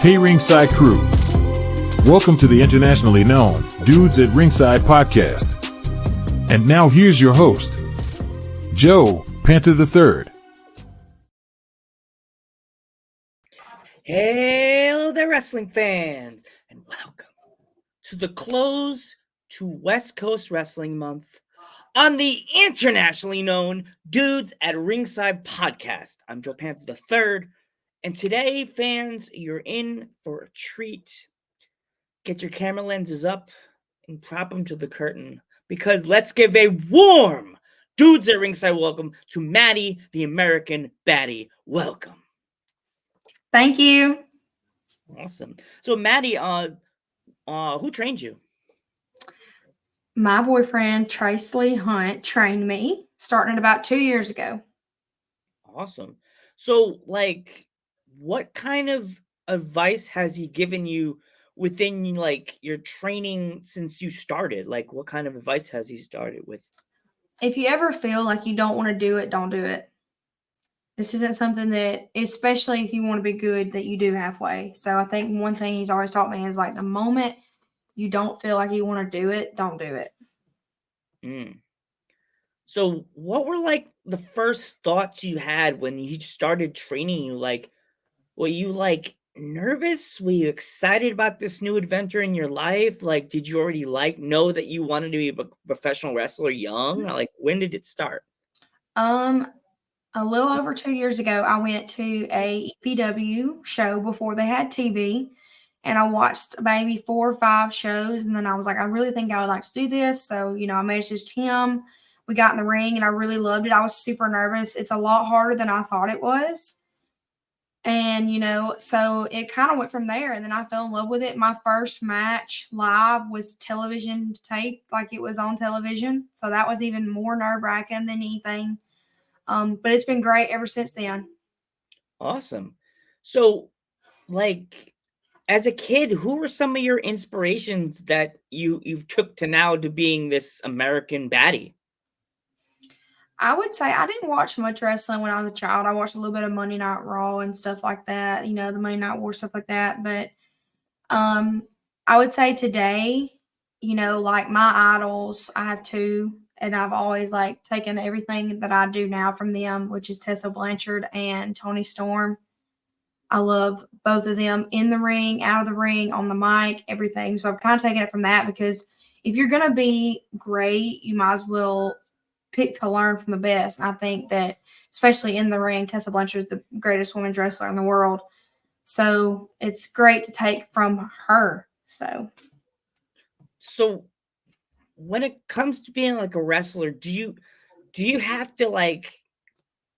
Hey Ringside crew, welcome to the internationally known Dudes at Ringside podcast. And now here's your host, Joe Panther III. Hello there, wrestling fans, and welcome to the close to West Coast Wrestling Month on the internationally known Dudes at Ringside podcast. I'm Joe Panther III, and today, fans, you're in for a treat. Get your camera lenses up and prop them to the curtain, because let's give a warm Dudes at Ringside welcome to Madi, the American Badi. Welcome. Thank you. Awesome. So, Madi, who trained you? My boyfriend, Trace Lee Hunt, trained me starting about 2 years ago. Awesome. So, what kind of advice has he given you within, your training since you started? Like, what kind of advice has he started with? If you ever feel like you don't want to do it, don't do it. This isn't something that, especially if you want to be good, that you do halfway. So I think one thing he's always taught me is like the moment you don't feel like you want to do it, don't do it. So what were like the first thoughts you had when he started training you? Like, were you like nervous? Were you excited about this new adventure in your life? Like, did you already know that you wanted to be a professional wrestler young? Like, when did it start? A little over 2 years ago, I went to a EPW show before they had TV, and I watched maybe 4 or 5 shows, and then I was like, I really think I would like to do this. So, I messaged him. We got in the ring, and I really loved it. I was super nervous. It's a lot harder than I thought it was. And, so it kind of went from there, and then I fell in love with it. My first match live was television tape, like it was on television. So that was even more nerve-wracking than anything. But it's been great ever since then. Awesome. So, as a kid, who were some of your inspirations that you've took to now to being this American baddie? I would say I didn't watch much wrestling when I was a child. I watched a little bit of Monday Night Raw and stuff like that, the Monday Night War, stuff like that. But I would say today, like my idols, I have 2, and I've always taken everything that I do now from them, which is Tessa Blanchard and Toni Storm. I love both of them in the ring, out of the ring, on the mic, everything. So I've kind of taken it from that, because if you're going to be great, you might as well pick to learn from the best. And I think that, especially in the ring, Tessa Blanchard is the greatest women's wrestler in the world. So it's great to take from her. So when it comes to being like a wrestler, do you have to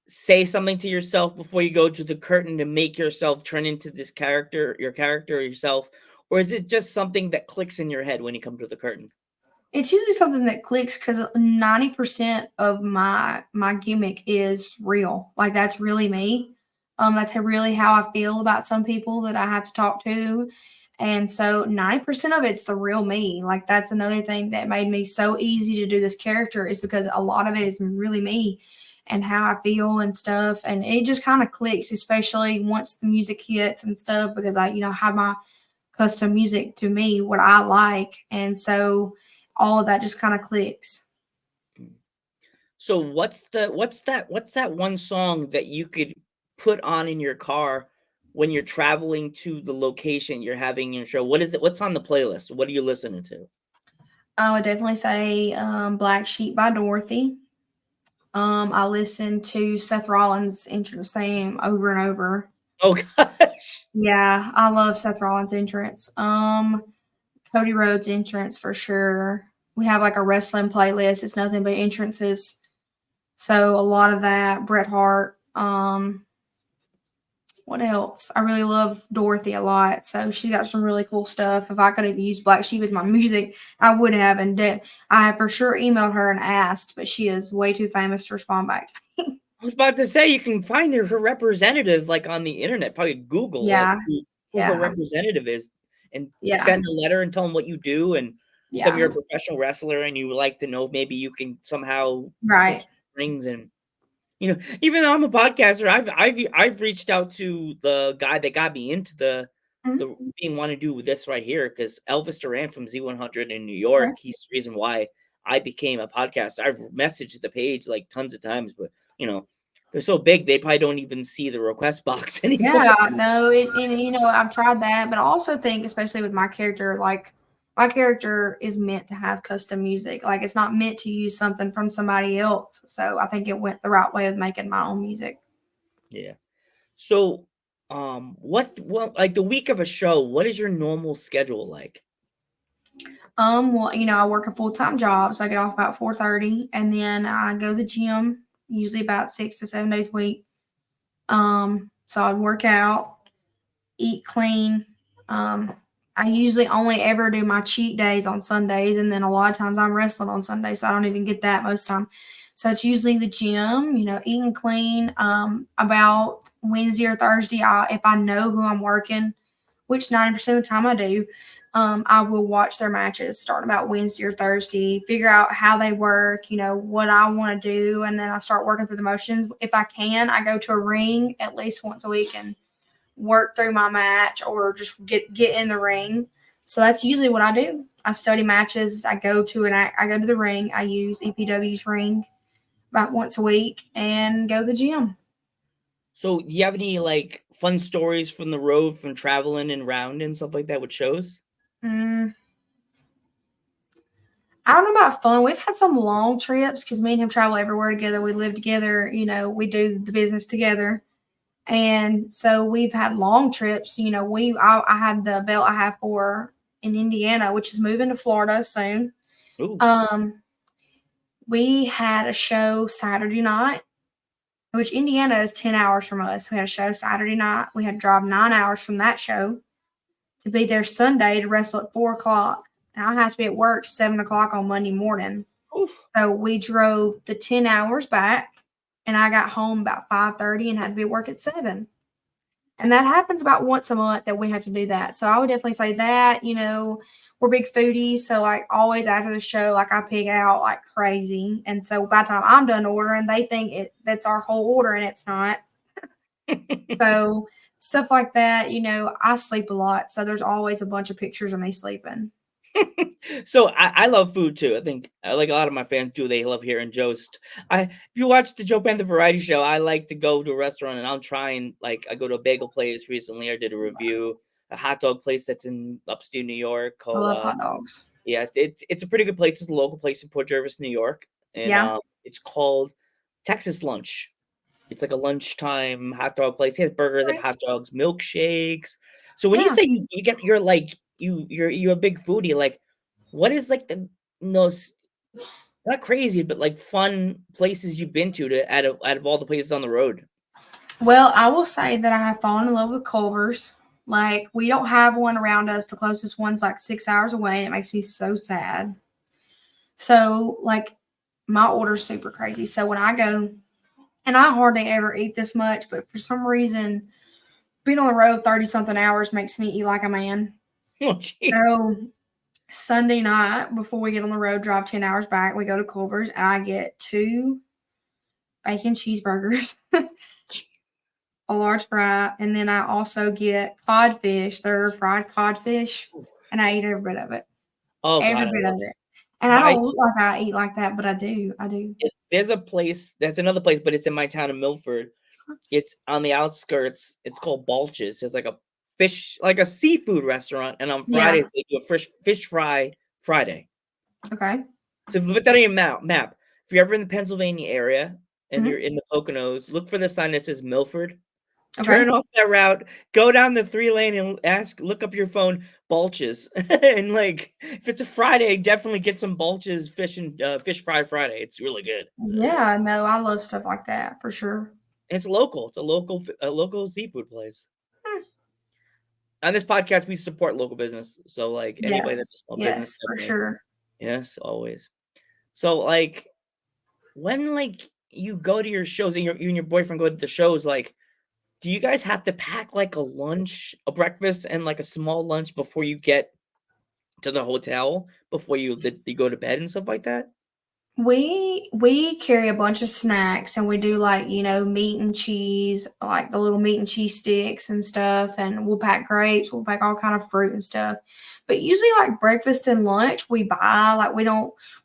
say something to yourself before you go to the curtain to make yourself turn into this character, your character or yourself? Or is it just something that clicks in your head when you come to the curtain? It's usually something that clicks, because 90% of my gimmick is real. Like, that's really me. That's really how I feel about some people that I have to talk to. And so 90% of it's the real me. Like, that's another thing that made me so easy to do this character, is because a lot of it is really me and how I feel and stuff. And it just kind of clicks, especially once the music hits and stuff, because I, have my custom music to me, what I like. And so all of that just kind of clicks. So what's that one song that you could put on in your car when you're traveling to the location you're having your show? What is it? What's on the playlist? What are you listening to? I would definitely say Black Sheep by Dorothy. I listen to Seth Rollins' entrance theme over and over. Oh gosh. Yeah, I love Seth Rollins' entrance. Cody Rhodes' entrance for sure. We have a wrestling playlist. It's nothing but entrances. So a lot of that. Bret Hart. What else? I really love Dorothy a lot. So she's got some really cool stuff. If I could have used Black Sheep as my music, I would have. And I have for sure emailed her and asked, but she is way too famous to respond back to me. I was about to say, you can find her representative on the internet, probably Google who her representative is, and send a letter and tell them what you do, and some you're a professional wrestler and you would like to know if maybe you can somehow right rings. And even though I'm a podcaster, I've reached out to the guy that got me into the Mhm. being want to do this right here because Elvis Duran from Z100 in New Okay. York, he's the reason why I became a podcaster. I've messaged the page like tons of times, but they're so big they probably don't even see the request box anymore. Yeah, no, and I've tried that, but I also think, especially with my character, like my character is meant to have custom music. Like it's not meant to use something from somebody else. So I think it went the right way with making my own music. Yeah. So, what like the week of a show? What is your normal schedule like? Well, I work a full-time job, so I get off about 4:30, and then I go to the gym, usually about 6 to 7 days a week. So I'd work out, eat clean. Um, I usually only ever do my cheat days on Sundays, and then a lot of times I'm wrestling on Sundays, so I don't even get that most of the time. So it's usually the gym, eating clean. About Wednesday or Thursday, if I know who I'm working, which 90% of the time I do, I will watch their matches starting about Wednesday or Thursday, figure out how they work, what I want to do, and then I start working through the motions. If I can, I go to a ring at least once a week and work through my match or just get in the ring. So that's usually what I do. I study matches. I go to the ring. I use EPW's ring about once a week and go to the gym. So, do you have any like fun stories from the road, from traveling and round and stuff like that with shows? Mm, I don't know about fun. We've had some long trips because me and him travel everywhere together. We live together. We do the business together. And so we've had long trips. I have the belt I have for in Indiana, which is moving to Florida soon. Ooh. Um, we had a show Saturday night, which Indiana is 10 hours from us. We had a show Saturday night. We had to drive 9 hours from that show to be there Sunday to wrestle at 4 o'clock. Now I have to be at work 7 o'clock on Monday morning. Oof. So we drove the 10 hours back, and I got home about 5:30 and had to be at work at 7. And that happens about once a month that we have to do that. So I would definitely say that, we're big foodies. So like always after the show, like I pig out like crazy. And so by the time I'm done ordering, they think that's our whole order and it's not. So stuff like that, I sleep a lot. So there's always a bunch of pictures of me sleeping. So I love food too. I think like a lot of my fans do. They love hearing Joe's. If you watch the Joe Panther Variety Show, I like to go to a restaurant and I'm trying. Like I go to a bagel place recently. I did a review, a hot dog place that's in upstate New York I called. love hot dogs. Yeah, it's a pretty good place. It's a local place in Port Jervis, New York, and Yeah. it's called Texas Lunch. It's like a lunchtime hot dog place. He has burgers, they have Okay. hot dogs, milkshakes. So when you Yeah. say you're like you're a big foodie, like what is like the most not crazy, but like fun places you've been to out of all the places on the road? Well, I will say that I have fallen in love with Culver's. Like, we don't have one around us. The closest one's like 6 hours away, and it makes me so sad. So, like, my order's super crazy. So when I go, and I hardly ever eat this much, but for some reason, being on the road 30 something hours makes me eat like a man. Oh jeez. So Sunday night, before we get on the road, drive 10 hours back, we go to Culver's, and I get 2 bacon cheeseburgers, a large fry, and then I also get codfish. They're fried codfish, and I eat every bit of it. Oh Every god, I bit of love it. And I my don't look like I eat like that, but I do. I do. there's a place, there's another place, but it's in my town of Milford. It's on the outskirts. It's called Balch's. It's like a fish, like a seafood restaurant. And on Yeah. Fridays, they do a fish fry Friday. Okay. So if you put that on your map, if you're ever in the Pennsylvania area and Mhm. you're in the Poconos, look for the sign that says Milford. Okay. Turn off that route, go down the 3-lane and look up your phone, Balch's. And like, if it's a Friday, definitely get some Balch's fish fry Friday. It's really good. Yeah, no, I love stuff like that for sure. It's local. It's a local seafood place. Hmm. On this podcast, we support local business. So, like anybody that's Yes. a small business, Yes, for definitely. sure. Yes, always. So, like when like you go to your shows and you and your boyfriend go to the shows, like, do you guys have to pack like a lunch, a breakfast, and like a small lunch before you get to the hotel before you go to bed and stuff like that? We carry a bunch of snacks and we do like, meat and cheese, like the little meat and cheese sticks and stuff, and we'll pack grapes, we'll pack all kind of fruit and stuff. But usually like breakfast and lunch we buy, like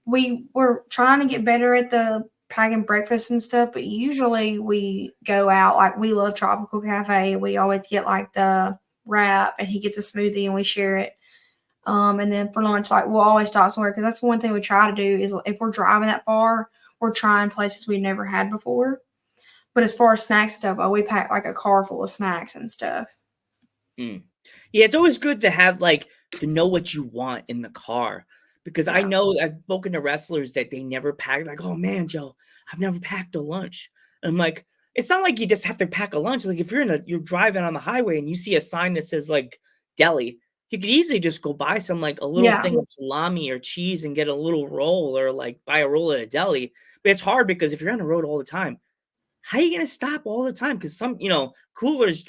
we're trying to get better at the packing breakfast and stuff, but usually we go out, like we love Tropical Cafe. We always get like the wrap and he gets a smoothie and we share it. And then for lunch, like we'll always stop somewhere because that's the one thing we try to do is if we're driving that far, we're trying places we've never had before. But as far as snacks and stuff, we pack like a car full of snacks and stuff. Mm. Yeah, it's always good to have like to know what you want in the car because I Yeah. know I've spoken to wrestlers that they never pack. Like, oh man, Joe, I've never packed a lunch. And I'm like, it's not like you just have to pack a lunch. Like if you're driving on the highway and you see a sign that says like deli, you could easily just go buy some like a little Yeah. thing of salami or cheese and get a little roll or like buy a roll at a deli. But it's hard because if you're on the road all the time, how are you gonna stop all the time? Because some, coolers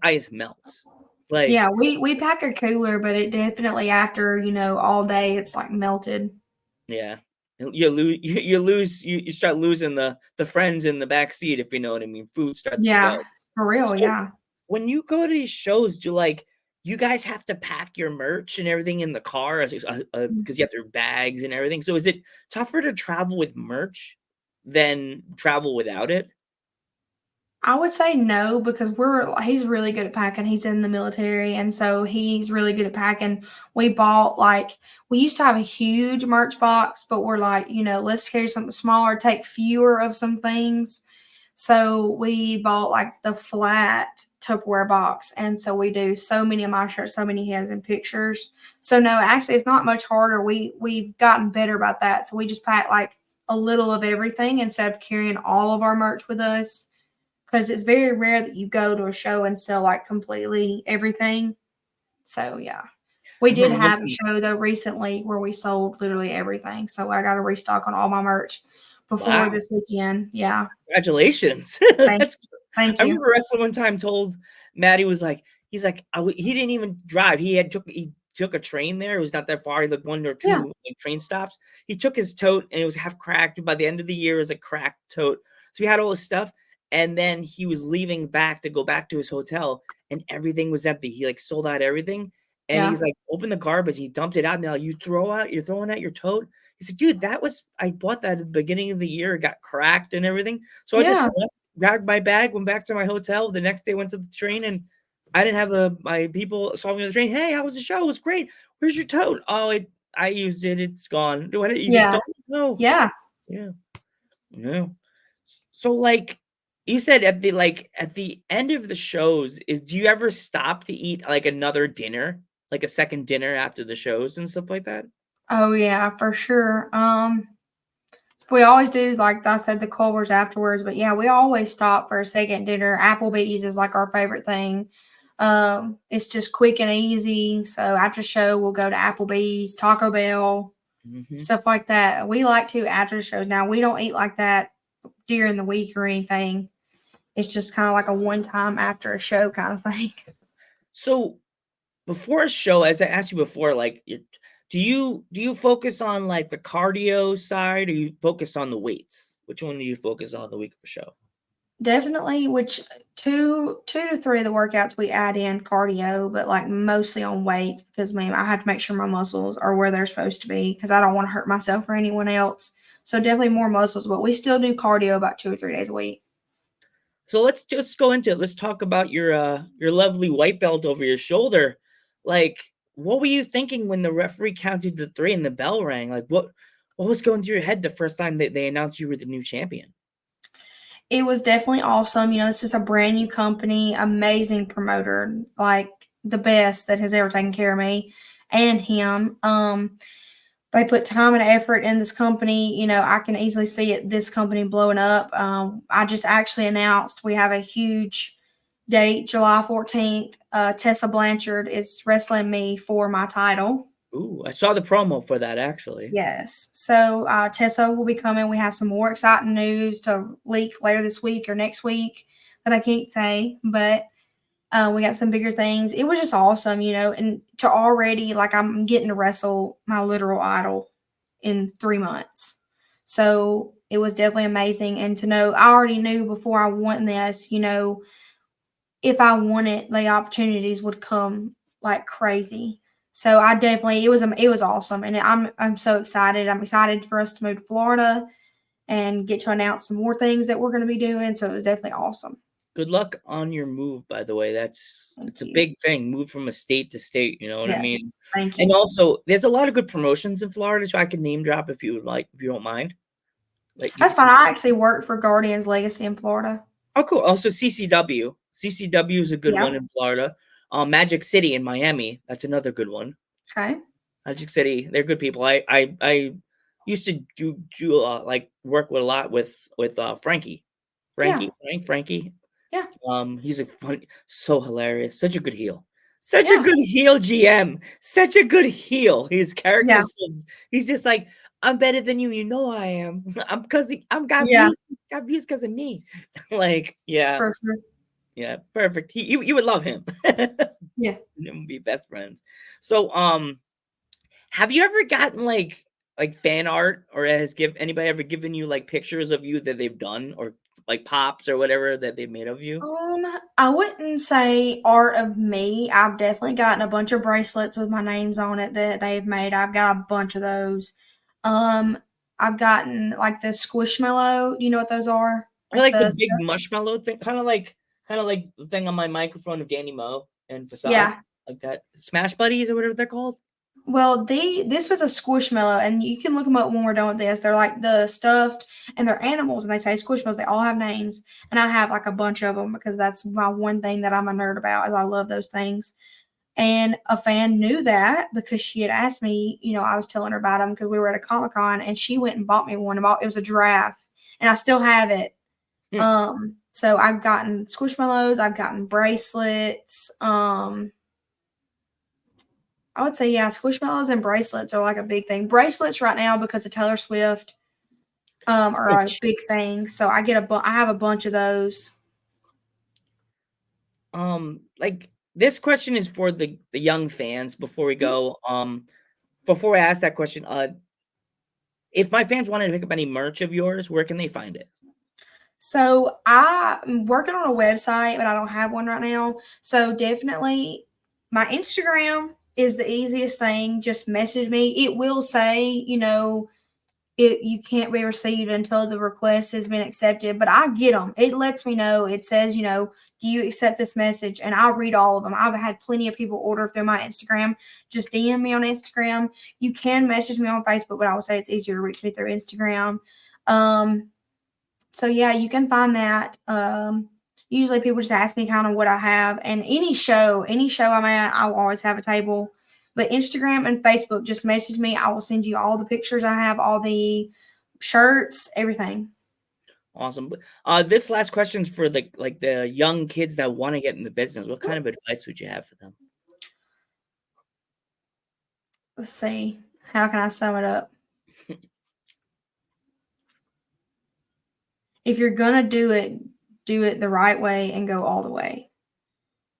ice melts. Like, Yeah, we pack a cooler, but it definitely after, all day it's like melted. yeah, you start losing the friends in the back seat, if you know what I mean. Food starts to Yeah, go. for real, So yeah. when you go to these shows, do like you guys have to pack your merch and everything in the car because you have your bags and everything. So is it tougher to travel with merch than travel without it? I would say no because he's really good at packing. He's in the military and so he's really good at packing. We used to have a huge merch box, but we're like, let's carry something smaller, take fewer of some things. So we bought like the flat Tupperware box. And so we do so many of my shirts, so many he has in pictures. So no, actually it's not much harder. We've gotten better about that. So we just pack like a little of everything instead of carrying all of our merch with us because it's very rare that you go to a show and sell like completely everything. So yeah. We I did remember have a listening. show though recently where we sold literally everything. So I got to restock on all my merch before Wow. this weekend. Yeah. Congratulations. Thank That's thank I you. remember wrestler one time told Maddie was like, he's like, he didn't even drive. He took a train there. It was not that far. He like one or Yeah. two like train stops. He took his tote and it was half cracked. By the end of the year, it was a cracked tote. So he had all his stuff. And then he was leaving back to go back to his hotel and everything was empty. He like sold out everything. And Yeah. he's like, open the garbage. He dumped it out. Now you're throwing out your tote. He said, dude, I bought that at the beginning of the year. It got cracked and everything. So I just Yeah. left, grabbed my bag, went back to my hotel. The next day, went to the train, and I didn't have my people saw me on the train. Hey, how was the show? It was great. Where's your tote? Oh, I used it. It's gone. Why didn't you just Yeah. don't? No. Yeah. Yeah. No. So like you said at the end of the shows, do you ever stop to eat like another dinner, like a second dinner after the shows and stuff like that? Oh yeah, for sure. We always do, like I said, the Culvers afterwards, but yeah, we always stop for a second dinner. Applebee's is like our favorite thing. It's just quick and easy. So after show, we'll go to Applebee's, Taco Bell, Mm-hmm. stuff like that. We like to after shows. Now we don't eat like that during the week or anything. It's just kind of like a one time after a show kind of thing. So before a show, as I asked you before, like, do you focus on like the cardio side, or you focus on the weights? Which one do you focus on the week of a show? Definitely, which two to three of the workouts we add in cardio, but like mostly on weight because I have to make sure my muscles are where they're supposed to be because I don't want to hurt myself or anyone else. So definitely more muscles, but we still do cardio about 2 or 3 days a week. So let's go into it. Let's talk about your lovely white belt over your shoulder. Like, what were you thinking when the referee counted to three and the bell rang? Like, what was going through your head the first time that they announced you were the new champion? It was definitely awesome. This is a brand new company, amazing promoter, like the best that has ever taken care of me and him. They put time and effort in this company. I can easily see this company blowing up. I just actually announced we have a huge date, July 14th. Tessa Blanchard is wrestling me for my title. Ooh, I saw the promo for that actually. Yes. So Tessa will be coming. We have some more exciting news to leak later this week or next week that I can't say, but we got some bigger things. It was just awesome, and to already, like, I'm getting to wrestle my literal idol in 3 months. So it was definitely amazing. And to know, I already knew before I went this, if I wanted, the opportunities would come like crazy. So I definitely, it was awesome, and I'm so excited. I'm excited for us to move to Florida and get to announce some more things that we're going to be doing. So it was definitely awesome. Good luck on your move, by the way. It's Thank a you. big thing. Move from a state to state, you know what I Yes, mean? thank And you. also, there's a lot of good promotions in Florida, so I can name drop if you would like, if you don't mind. Like you That's can fine. I actually work for Guardians Legacy in Florida. Oh, cool. Also, CCW. CCW is a good one Yeah. in Florida. Magic City in Miami. That's another good one. Okay. Magic City, they're good people. I used to do like work with a lot with Frankie. Yeah. Frankie. Yeah. He's a fun, so hilarious, such a good heel. Such a Yeah. good heel GM. Such a good heel. His character Yeah. is he's just like, I'm better than you. You know I am. I'm got Yeah. views. Got views because of me. Like, yeah. For sure. Yeah, perfect. You would love him. Yeah. And would be best friends. So, have you ever gotten like fan art, or has anybody ever given you like pictures of you that they've done, or like pops or whatever that they've made of you? I wouldn't say art of me. I've definitely gotten a bunch of bracelets with my names on it that they've made. I've got a bunch of those. Um, I've gotten like the Squishmallow. Do you know what those are? I Like like the the big marshmallow thing, kind of like the thing on my microphone of Danny Moe and Facade, yeah. like that Smash Buddies or whatever they're called. Well, this was a Squishmallow, and you can look them up when we're done with this. They're like the stuffed, and they're animals, and they say Squishmallows. They all have names, and I have like a bunch of them because that's my one thing that I'm a nerd about is I love those things. And a fan knew that because she had asked me, I was telling her about them because we were at a Comic-Con, and she went and bought me one. It was a giraffe, and I still have it. Hmm. So I've gotten Squishmallows, I've gotten bracelets. I would say, yeah, Squishmallows and bracelets are like a big thing. Bracelets right now because of Taylor Swift are a big thing. So I have a bunch of those. Like this question is for the young fans. Before we go, before I ask that question, if my fans wanted to pick up any merch of yours, where can they find it? So I'm working on a website, but I don't have one right now. So definitely my Instagram is the easiest thing. Just message me. It will say, you can't be received until the request has been accepted, but I get them. It lets me know. It says, do you accept this message? And I'll read all of them. I've had plenty of people order through my Instagram. Just DM me on Instagram. You can message me on Facebook, but I would say it's easier to reach me through Instagram. So yeah, you can find that. Usually people just ask me kind of what I have, and any show I'm at, I will always have a table. But Instagram and Facebook, just message me. I will send you all the pictures I have, all the shirts, everything. Awesome. This last question's for the young kids that want to get in the business. What kind of advice would you have for them? Let's see. How can I sum it up? If you're gonna do it the right way and go all the way.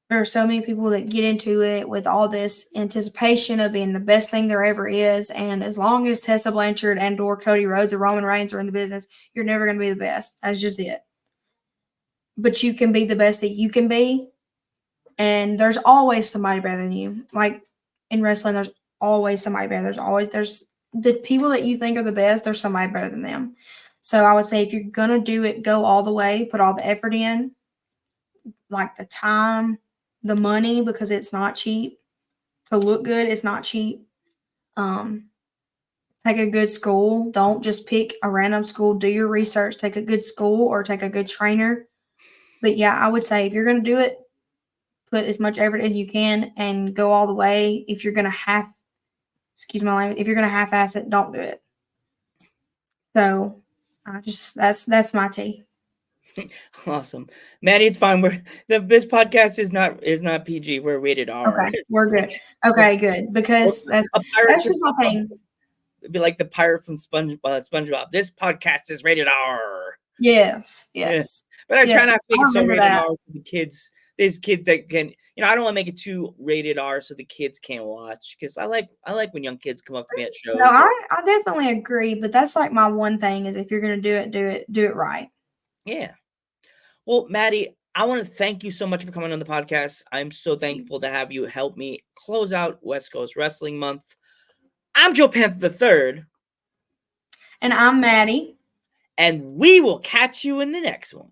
There are so many people that get into it with all this anticipation of being the best thing there ever is. And as long as Tessa Blanchard and or Cody Rhodes or Roman Reigns are in the business, you're never going to be the best. That's just it. But you can be the best that you can be. And there's always somebody better than you. Like in wrestling, there's always somebody better. There's the people that you think are the best, there's somebody better than them. So I would say if you're going to do it, go all the way, put all the effort in, like the time, the money, because it's not cheap. To look good, it's not cheap. Take a good school. Don't just pick a random school. Do your research. Take a good school or take a good trainer. But yeah, I would say if you're going to do it, put as much effort as you can and go all the way. If you're going to excuse my language, if you're going to half-ass it, don't do it. So that's my tea. Awesome, Maddie. It's fine. This podcast is not PG. We're rated R. Okay, we're good. Okay, good, because that's just my thing. It'd be like the pirate from SpongeBob. This podcast is rated R. Yes. Yeah. But I try not to make it so rated R for the kids there's kids that can, I don't want to make it too rated R so the kids can't watch, because I like when young kids come up to me at shows. No, I definitely agree, but that's like my one thing is if you're gonna do it right. Yeah. Well, Maddie, I want to thank you so much for coming on the podcast. I'm so thankful to have you help me close out West Coast Wrestling Month. I'm Joe Panther III. And I'm Maddie. And we will catch you in the next one.